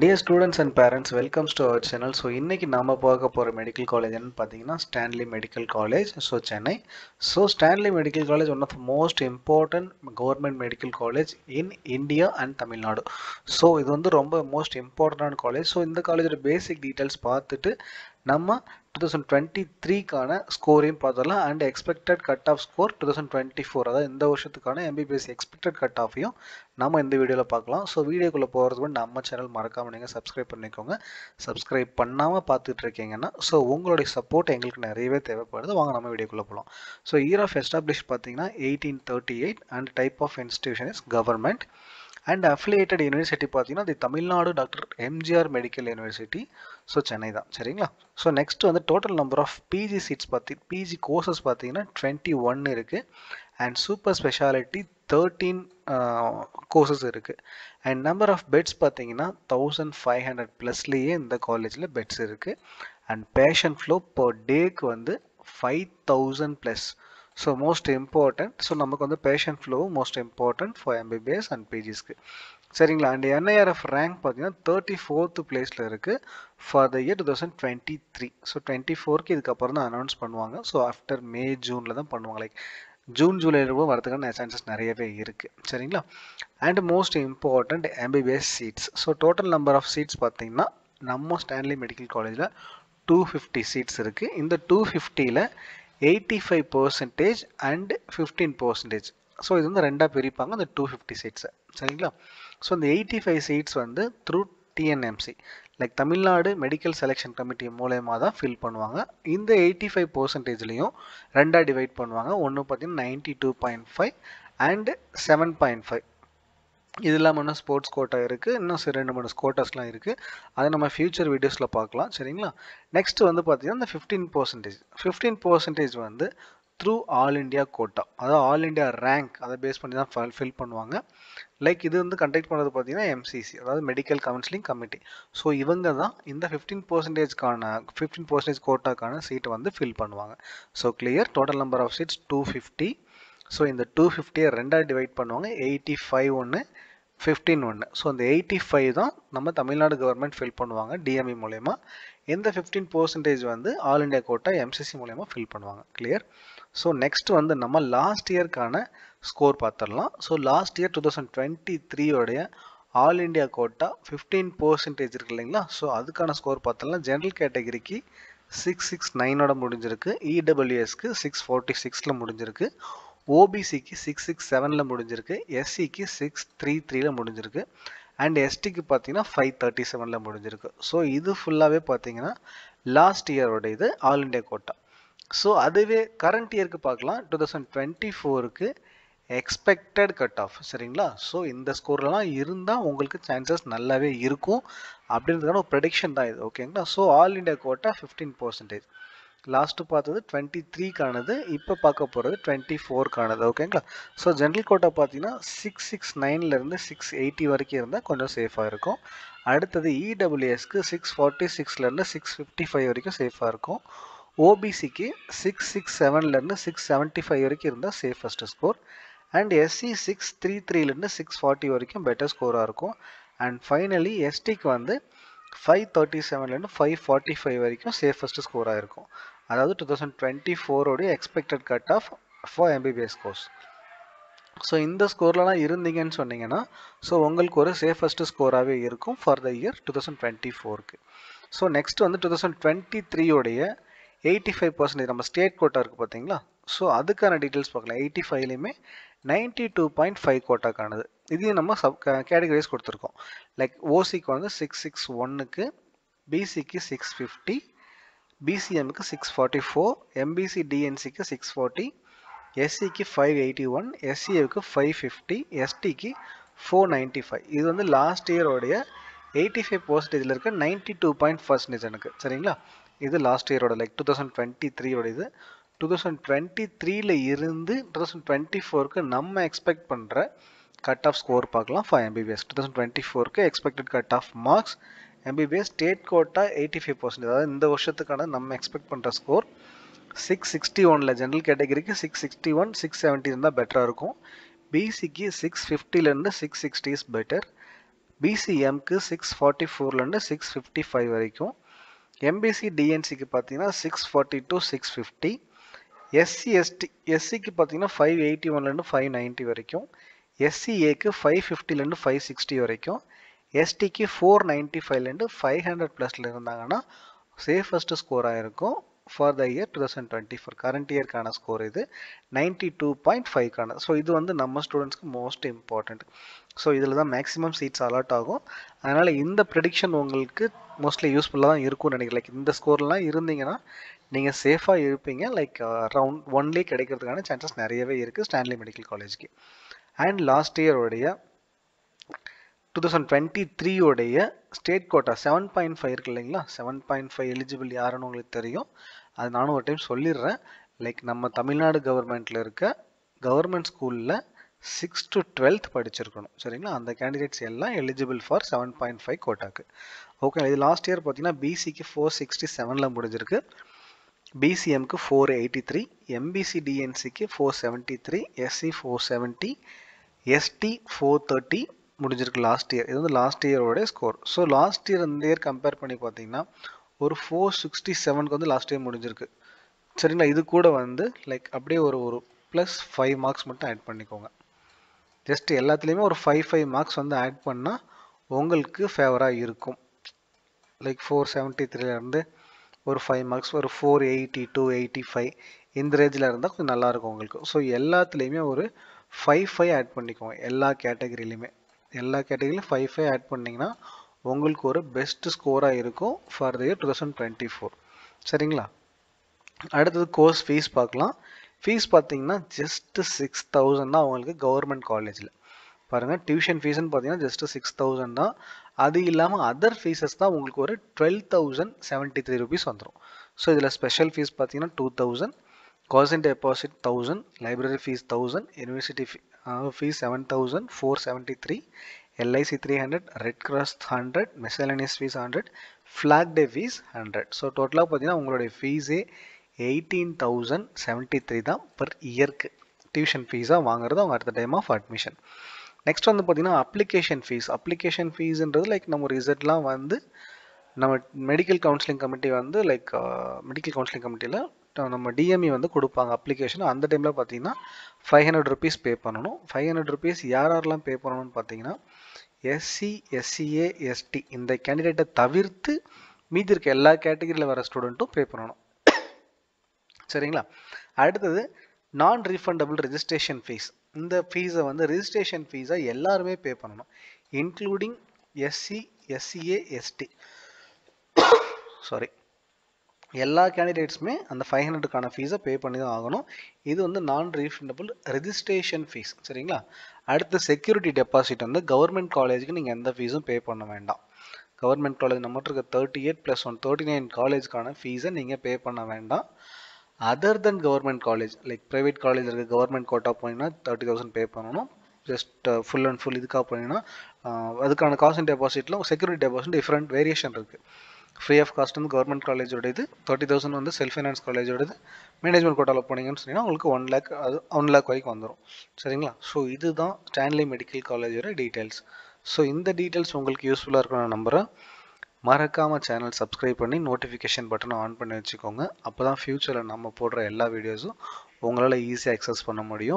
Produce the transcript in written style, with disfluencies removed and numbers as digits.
Dear students and parents, welcome to our channel. So, இன்னைக்கு நாம பார்க்க போற மெடிக்கல் காலேஜ் என்னன்னு பார்த்தீங்கன்னா Stanley medical college. So Chennai. So Stanley medical college one of the most important government medical college in India and Tamil Nadu. So இது வந்து ரொம்ப most இம்பார்ட்டன்டான காலேஜ். ஸோ இந்த காலேஜோட பேசிக் டீட்டெயில்ஸ் பார்த்துட்டு நம்ம 2023க்கான ஸ்கோரையும் பார்த்துடலாம் and expected cut off score 2024, அதாவது இந்த வருஷத்துக்கான எம்பிபிஎஸ் எக்ஸ்பெக்டட் கட் ஆஃபையும் நம்ம இந்த வீடியோவில் பார்க்கலாம். ஸோ வீடியோக்குள்ளே போகிறதுக்கு முன்னாடி நம்ம சேனல் மறக்காமல் நீங்கள் சப்ஸ்கிரைப் பண்ணிக்கோங்க. சப்ஸ்கிரைப் பண்ணாமல் பார்த்துட்டு இருக்கீங்கன்னா ஸோ உங்களுடைய சப்போர்ட் எங்களுக்கு நிறையவே தேவைப்படுது. வாங்க நம்ம வீடியோக்குள்ளே போகலாம். ஸோ இயர் ஆஃப் எஸ்டாப்ளிஷ் பார்த்தீங்கன்னா 1838 and type of institution is government and affiliated university பார்த்தீங்கன்னா the Tamil Nadu doctor MGR medical university. So Chennai தான். சரிங்களா? ஸோ நெக்ஸ்ட் வந்து total number of PG seats PG courses பார்த்தீங்கன்னா 21 இருக்குது அண்ட் சூப்பர் ஸ்பெஷாலிட்டி 13 கோர்சஸ் இருக்குது and number of beds பார்த்தீங்கன்னா 1500 ப்ளஸ்லேயே இந்த காலேஜில் பெட்ஸ் இருக்குது அண்ட் பேஷண்ட் ஃப்ளோ பர் டேக்கு வந்து 5000 plus. So most important. So நமக்கு வந்து patient flow most important for MBBS and பிஜிஸ்க்கு. சரிங்களா? அண்ட் என்ஐஆர்எஃப் ரேங்க் பார்த்தீங்கன்னா 34th பிளேஸில் இருக்குது ஃபார் த இயர் 2023. ஸோ 24க்கு இதுக்கப்புறம் தான் அனௌன்ஸ் பண்ணுவாங்க. ஸோ ஆஃப்டர் மே ஜூனில் தான் பண்ணுவாங்க. லைக் ஜூன் ஜூலையில் கூட வரதுக்கான சான்சஸ் நிறையவே இருக்குது. சரிங்களா? And most important MBBS seats. So total number of seats பார்த்தீங்கன்னா நம்ம ஸ்டான்லி மெடிக்கல் காலேஜில் 250 சீட்ஸ் இருக்குது. இந்த 250ல் 85% அண்ட் 15%. ஸோ இது வந்து ரெண்டாக பிரிப்பாங்க அந்த 250 சீட்ஸை. சரிங்களா? ஸோ இந்த 85 சீட்ஸ் வந்து through TNMC like Tamil Nadu medical selection committee மூலயமா தான் ஃபில் பண்ணுவாங்க. இந்த 85%லையும் ரெண்டாக டிவைட் பண்ணுவாங்க. ஒன்று பார்த்தீங்கன்னா 92.5 அண்ட் 7.5. இது இல்லாமல் இன்னும் ஸ்போர்ட்ஸ் கோட்டா இருக்குது. இன்னும் 2-3 கோட்டாஸ்லாம் இருக்குது. அதை நம்ம ஃபியூச்சர் வீடியோஸில் பார்க்கலாம். சரிங்களா? நெக்ஸ்ட் வந்து பார்த்தீங்கன்னா இந்த 15% வந்து த்ரூ ஆல் இண்டியா கோட்டா, அதாவது ஆல் இண்டியா ரேங்க், அதை பேஸ் பண்ணி தான் ஃபில் பண்ணுவாங்க. லைக் இது வந்து கண்டக்ட் பண்ணுறது பார்த்தீங்கன்னா எம்சிசி, அதாவது மெடிக்கல் கவுன்சிலிங் கமிட்டி. ஸோ இவங்க தான் இந்த 15% கோட்டாக்கான சீட்டை வந்து ஃபில் பண்ணுவாங்க. So clear. Total number of seats 250. So இந்த 250 ரெண்டாக டிவைட் பண்ணுவாங்க. 85 ஒன்று, 15 ஒன்று. ஸோ இந்த 85 தான் நம்ம தமிழ்நாடு கவர்மெண்ட் ஃபில் பண்ணுவாங்க டிஎம்இ மூலயமா. இந்த 15% வந்து ஆல் இண்டியா கோட்டா எம்சிசி மூலயமா ஃபில் பண்ணுவாங்க. கிளியர். ஸோ நெக்ஸ்ட் வந்து நம்ம லாஸ்ட் இயர்க்கான ஸ்கோர் பார்த்துடலாம். So last year 2023 all India quota 15% இருக்கு இல்லைங்களா? ஸோ அதுக்கான ஸ்கோர் பார்த்துடலாம். ஜென்ரல் கேட்டகரிக்கு 669 முடிஞ்சிருக்கு, இடபிள்யூஎஸ்க்கு 646 முடிஞ்சிருக்கு, ஓபிசிக்கு 667 முடிஞ்சிருக்கு, எஸ்சிக்கு 633 முடிஞ்சிருக்கு அண்ட் எஸ்டிக்கு பார்த்தீங்கன்னா 537 முடிஞ்சிருக்கு. ஸோ இது ஃபுல்லாகவே பார்த்தீங்கன்னா லாஸ்ட் இயரோட இது ஆல் இண்டியா கோட்டா. ஸோ அதுவே கரண்ட் இயருக்கு பார்க்கலாம். 2024க்கு எக்ஸ்பெக்டட் கட் ஆஃப். சரிங்களா? ஸோ இந்த ஸ்கோர்லாம் இருந்தால் உங்களுக்கு சான்சஸ் நல்லாவே இருக்கும் அப்படின்றதுக்கான ஒரு ப்ரெடிக்ஷன் தான் இது. ஓகேங்களா? So all India quota 15%. Last பார்த்தது 23க்கானது, இப்போ பார்க்க போகிறது 24க்கானது. ஓகேங்களா? ஸோ ஜென்ரல் கோட்டா பார்த்தீங்கன்னா 669லேருந்து 680 வரைக்கும் இருந்தால் கொஞ்சம் சேஃபாக இருக்கும். அடுத்தது இடபிள்யூஎஸ்க்கு 646லேருந்து 655 வரைக்கும் சேஃபாக இருக்கும். ஓபிசிக்கு 667லேருந்து 675 வரைக்கும் இருந்தால் சேஃபஸ்ட் ஸ்கோர் அண்ட் எஸ்சி 633லேருந்து 640 வரைக்கும் பெட்டர் ஸ்கோராக இருக்கும். அண்ட் ஃபைனலி எஸ்டிக்கு வந்து 537லேருந்து 545 வரைக்கும் சேஃபஸ்ட் ஸ்கோராக இருக்கும். அதாவது 2024 expected cut of for MBBS course. So இந்த ஸ்கோர்லாம் இருந்தீங்கன்னு சொன்னீங்கன்னா ஸோ உங்களுக்கு ஒரு சேஃபஸ்ட் ஸ்கோராகவே இருக்கும் ஃபார் த இயர் 2024க்கு. ஸோ நெக்ஸ்ட் வந்து 2023 85% நம்ம ஸ்டேட் கோட்டா இருக்குது பார்த்தீங்களா? ஸோ அதுக்கான டீட்டெயில்ஸ் பார்க்கலாம். 85லையுமே 92.5 கோட்டாக்கானது. இதையும் நம்ம கேட்டகரிஸ் கொடுத்துருக்கோம். லைக் ஓசிக்கு வந்து 661க்கு, பிசிக்கு 650, பிசிஎம்க்கு 644, எம்பிசி டிஎன்சிக்கு 640, எஸ்சிக்கு 581, எஸ்சிஏவுக்கு 550, எஸ்டிக்கு 495. இது வந்து லாஸ்ட் இயரோடைய 85%ல் இருக்க 92% எனக்கு. சரிங்களா? இது லாஸ்ட் இயரோட லைக் 2023 இது. 2023ல் இருந்து 2024க்கு நம்ம எக்ஸ்பெக்ட் பண்ணுற கட் ஆஃப் ஸ்கோர் பார்க்கலாம் ஃபார் எம்பிபிஎஸ். 2024க்கு expected cut off marks MBBS state quota 85%, அதாவது இந்த வருஷத்துக்கான நம்ம எக்ஸ்பெக்ட் பண்ணுற ஸ்கோர் 661. ஜென்ரல் கேட்டகரிக்கு 661, 670 இருந்தால் பெட்டராக இருக்கும். பிசிக்கு 650லேருந்து 660 இஸ் பெட்டர். பிசிஎம்க்கு 644லேருந்து 655 வரைக்கும், எம்பிசி டிஎன்சிக்கு பார்த்தீங்கன்னா 640 to 650, எஸ்சிக்கு பார்த்தீங்கன்னா 581லேருந்து 590 வரைக்கும், எஸ்சிஏக்கு 550லேருந்து 560 வரைக்கும், எஸ்டிக்கு 495லேருந்து 500 ப்ளஸில் இருந்தாங்கன்னா சேஃபஸ்ட் ஸ்கோராக இருக்கும் ஃபார் த இயர் 2024. கரண்ட் இயர்க்கான ஸ்கோர் இது 92.5க்கான. ஸோ இது வந்து நம்ம ஸ்டூடெண்ட்ஸ்க்கு மோஸ்ட் இம்பார்ட்டண்ட். ஸோ இதில் தான் மேக்ஸிமம் சீட்ஸ் அலாட் ஆகும். அதனால் இந்த ப்ரெடிக்ஷன் உங்களுக்கு மோஸ்ட்லி யூஸ்ஃபுல்லாக தான் இருக்கும்னு நினைக்கிறேன். லைக் இந்த ஸ்கோர்லாம் இருந்தீங்கன்னா நீங்கள் சேஃபாக இருப்பீங்க. லைக் அரவுண்ட் 1லே கிடைக்கிறதுக்கான சான்சஸ் நிறையவே இருக்குது ஸ்டான்லி மெடிக்கல் காலேஜ்க்கு. அண்ட் லாஸ்ட் இயரோடைய 2023 உடைய ஸ்டேட் கோட்டா 7.5 இருக்கு இல்லைங்களா, 7.5 எலிஜிபிள் யாருன்னு உங்களுக்கு தெரியும். அது நானும் ஒரு டைம் சொல்லிடுறேன். லைக் நம்ம தமிழ்நாடு கவர்மெண்ட்டில் இருக்க கவர்மெண்ட் ஸ்கூலில் 6th to 12th படிச்சிருக்கணும். சரிங்களா, அந்த கேண்டிடேட்ஸ் எல்லாம் எலிஜிபிள் ஃபார் 7.5 கோட்டாக்கு. ஓகே, இது லாஸ்ட் இயர் பார்த்தீங்கன்னா பிசிக்கு 467ல் முடிஞ்சிருக்கு, பிசிஎம்க்கு 483, எம்பிசி டிஎன்சிக்கு 473, எஸ்சி 470, எஸ்டி 430 முடிஞ்சிருக்கு லாஸ்ட் இயர். இது வந்து லாஸ்ட் இயரோட ஸ்கோர். ஸோ லாஸ்ட் இயர் இந்த இயர் கம்பேர் பண்ணி பார்த்தீங்கன்னா ஒரு 467க்கு வந்து லாஸ்ட் இயர் முடிஞ்சிருக்கு. சரிங்களா, இது கூட வந்து லைக் அப்படியே ஒரு ப்ளஸ் 5 மார்க்ஸ் மட்டும் ஆட் பண்ணிக்கோங்க. ஜஸ்ட் எல்லாத்துலேயுமே ஒரு 5 மார்க்ஸ் வந்து ஆட் பண்ணால் உங்களுக்கு ஃபேவராக இருக்கும். லைக் 473லேருந்து ஒரு 5 மார்க்ஸ், ஒரு 480 to 85 இந்த ரேஞ்சில் இருந்தால் கொஞ்சம் நல்லாயிருக்கும் உங்களுக்கு. ஸோ எல்லாத்துலேயுமே ஒரு 5 ஆட் பண்ணிக்கோங்க. எல்லா கேட்டகரியிலையுமே 5 ஆட் பண்ணிங்கன்னா உங்களுக்கு ஒரு பெஸ்ட் ஸ்கோராக இருக்கும் ஃபார் த இயர் 2024. சரிங்களா, அடுத்தது கோர்ஸ் ஃபீஸ் பார்க்கலாம். ஃபீஸ் பார்த்தீங்கன்னா ஜஸ்ட் 6,000 தான் உங்களுக்கு கவர்மெண்ட் காலேஜில். பாருங்கள், டியூஷன் ஃபீஸ்ன்னு பார்த்தீங்கன்னா ஜஸ்ட் 6,000 தான். அது இல்லாமல் அதர் ஃபீஸஸ் தான் உங்களுக்கு ஒரு 12,073 rupees வந்துடும். ஸோ இதில் ஸ்பெஷல் ஃபீஸ் பார்த்தீங்கன்னா 2,000, caution deposit 1000, library fees 1000, university fees 7,473, LIC 300, red cross 100, miscellaneous fees 100, flag day fees 100. So டோட்டலாக பார்த்தீங்கன்னா உங்களுடைய ஃபீஸே 18,073 தான் பர் இயர்க்கு டியூஷன் ஃபீஸாக வாங்குறது அவங்க at the time of admission. Next வந்து பார்த்தீங்கன்னா அப்ளிகேஷன் ஃபீஸ்ன்றது லைக் நம்ம ரிசல்ட்லாம் வந்து நம்ம மெடிக்கல் கவுன்சிலிங் கமிட்டி வந்து லைக் மெடிக்கல் கவுன்சிலிங் கமிட்டியில் நம்ம டிஎம்இ வந்து கொடுப்பாங்க அப்ளிகேஷன். அந்த டைமில் பார்த்தீங்கன்னா 500 rupees பே பண்ணணும். 500 rupees யாரெல்லாம் பே பண்ணணும்னு பார்த்தீங்கன்னா எஸ்சி, எஸ்சிஏ, எஸ்டி இந்த கேண்டிடேட்டை தவிர்த்து மீதி இருக்க எல்லா கேட்டகரியில் வர ஸ்டூடெண்ட்டும் பே பண்ணணும். சரிங்களா, அடுத்தது நான் ரீஃபண்டபிள் ரெஜிஸ்ட்ரேஷன் ஃபீஸ். இந்த ஃபீஸை வந்து ரெஜிஸ்ட்ரேஷன் ஃபீஸை எல்லாருமே பே பண்ணணும், including SC, SCA, ST. Sorry, எல்லா கேண்டிடேட்ஸுமே அந்த 500க்கான ஃபீஸை பே பண்ணி தான் ஆகணும். இது வந்து நான் ரீஃபண்டபிள் ரெஜிஸ்ட்ரேஷன் ஃபீஸ். சரிங்களா, அடுத்து செக்யூரிட்டி டெபாசிட் வந்து கவர்மெண்ட் காலேஜுக்கு நீங்கள் எந்த ஃபீஸும் பே பண்ண வேண்டாம். கவர்மெண்ட் காலேஜ் நம்மகிட்ட இருக்க 38+1 39 காலேஜ்க்கான ஃபீஸை நீங்கள் பே பண்ண வேண்டாம். அதர் தென் government college like private college இருக்க கவர்மெண்ட் கோட்டா போனீங்கன்னா 30,000 பே பண்ணணும். ஜஸ்ட் ஃபுல் அண்ட் ஃபுல் இதுக்காக போனீங்கன்னா அதுக்கான காஸ்ட் டெபாசிட்டில் செக்யூரிட்டி டெபாசிட் டிஃப்ரெண்ட் வேரியேஷன் இருக்குது. ஃப்ரீ ஆஃப் காஸ்ட் வந்து கவர்மெண்ட் காலேஜோட இது 30,000 வந்து செல்ஃப் ஃபைனான்ஸ் காலேஜோடது. மேனேஜ்மெண்ட் கோட்டாவில் போனீங்கன்னு சொன்னீங்கன்னா உங்களுக்கு 1 lakh அது 1 lakh வரைக்கும் வந்துடும். சரிங்களா, ஸோ இதுதான் ஸ்டான்லி மெடிக்கல் காலேஜோட டீட்டெயில்ஸ். ஸோ இந்த டீட்டெயில்ஸ் உங்களுக்கு யூஸ்ஃபுல்லாக இருக்கும் நான் நம்புகிறேன். மறக்காமல் சேனல் சப்ஸ்கிரைப் பண்ணி நோட்டிஃபிகேஷன் பட்டனை ஆன் பண்ணி வச்சுக்கோங்க. அப்போ தான் ஃப்யூச்சரில் நம்ம போடுற எல்லா வீடியோஸும் உங்களால் ஈஸியாக அக்சஸ் பண்ண முடியும்.